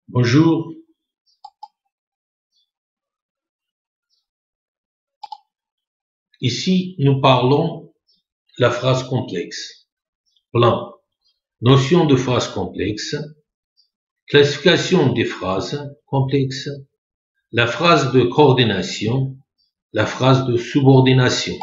Bonjour, ici nous parlons la phrase complexe. Plan, notion de phrase complexe, classification des phrases complexes, la phrase de coordination, la phrase de subordination.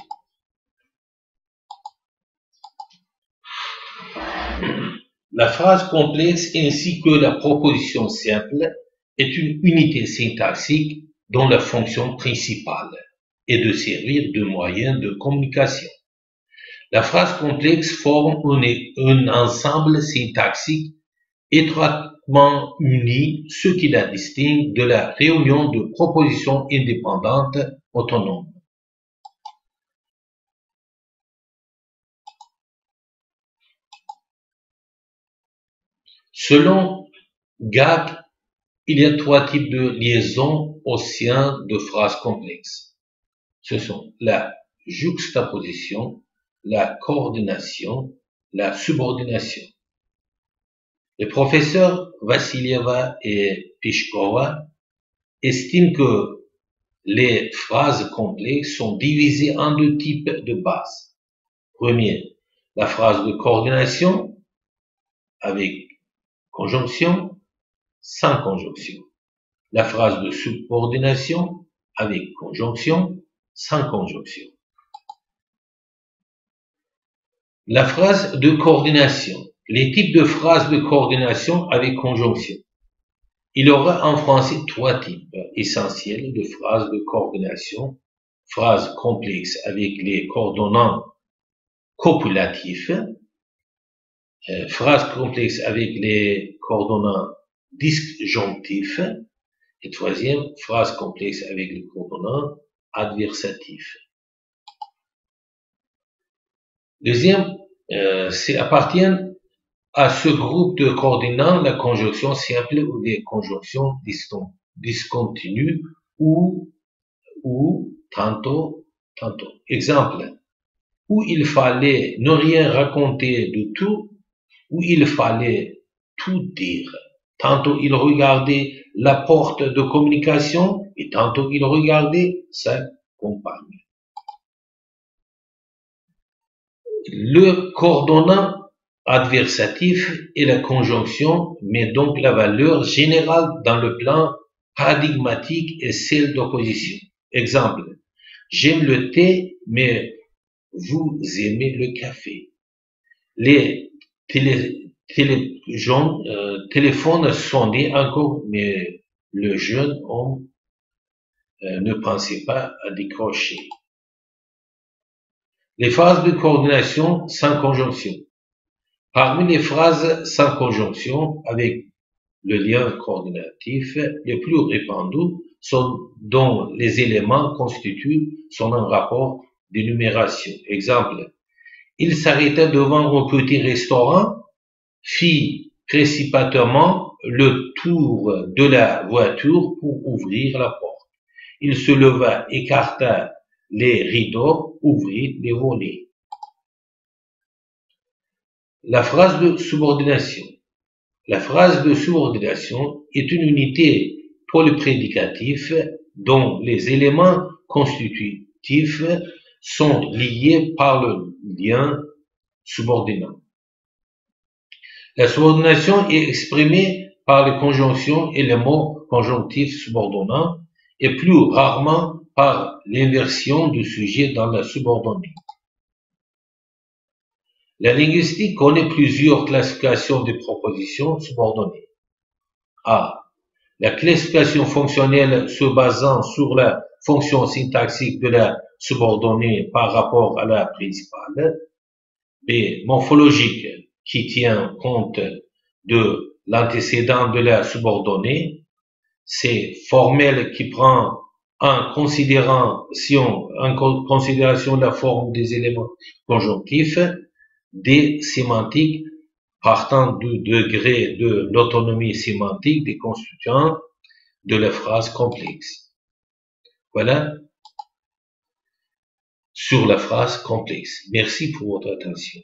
La phrase complexe ainsi que la proposition simple est une unité syntaxique dont la fonction principale est de servir de moyen de communication. La phrase complexe forme un ensemble syntaxique étroitement uni, ce qui la distingue de la réunion de propositions indépendantes autonomes. Selon Gag, il y a trois types de liaisons au sein de phrases complexes. Ce sont la juxtaposition, la coordination, la subordination. Les professeurs Vassilieva et Pishkova estiment que les phrases complexes sont divisées en deux types de bases. Premier, la phrase de coordination avec conjonction, sans conjonction. La phrase de subordination avec conjonction, sans conjonction. La phrase de coordination. Les types de phrases de coordination avec conjonction. Il y aura en français trois types essentiels de phrases de coordination. Phrases complexes avec les coordonnants copulatifs. Phrases complexes avec les coordonnants disjonctifs. Et troisième, phrase complexe avec les coordonnants adversatifs. Deuxième, appartiennent à ce groupe de coordonnants la conjonction simple ou les conjonctions discontinues ou tantôt. Exemple, où il fallait ne rien raconter de tout, où il fallait tout dire. Tantôt il regardait la porte de communication et tantôt il regardait sa compagne. Le coordonnant adversatif est la conjonction, mais donc la valeur générale dans le plan paradigmatique est celle d'opposition. Exemple, j'aime le thé, mais vous aimez le café. Les téléphones sonnaient encore, mais le jeune homme ne pensait pas à décrocher. Les phrases de coordination sans conjonction. Parmi les phrases sans conjonction avec le lien coordinatif, les plus répandus sont dont les éléments constituent sont en rapport d'énumération. Exemple, il s'arrêta devant un petit restaurant, fit précipitamment le tour de la voiture pour ouvrir la porte. Il se leva, écarta les rideaux, ouvrit les volets. La phrase de subordination. La phrase de subordination est une unité polyprédicatif dont les éléments constitutifs sont liés par le lien subordonnant. La subordination est exprimée par les conjonctions et les mots conjonctifs subordonnants et plus rarement par l'inversion du sujet dans la subordonnée. La linguistique connaît plusieurs classifications de propositions subordonnées. A. La classification fonctionnelle se basant sur la fonction syntaxique de la subordonnée par rapport à la principale. B. Morphologique, qui tient compte de l'antécédent de la subordonnée. C. Formelle, qui prend en considération la forme des éléments conjonctifs. D. Sémantique, partant du degré de l'autonomie sémantique des constituants de la phrase complexe. Voilà sur la phrase complexe. Merci pour votre attention.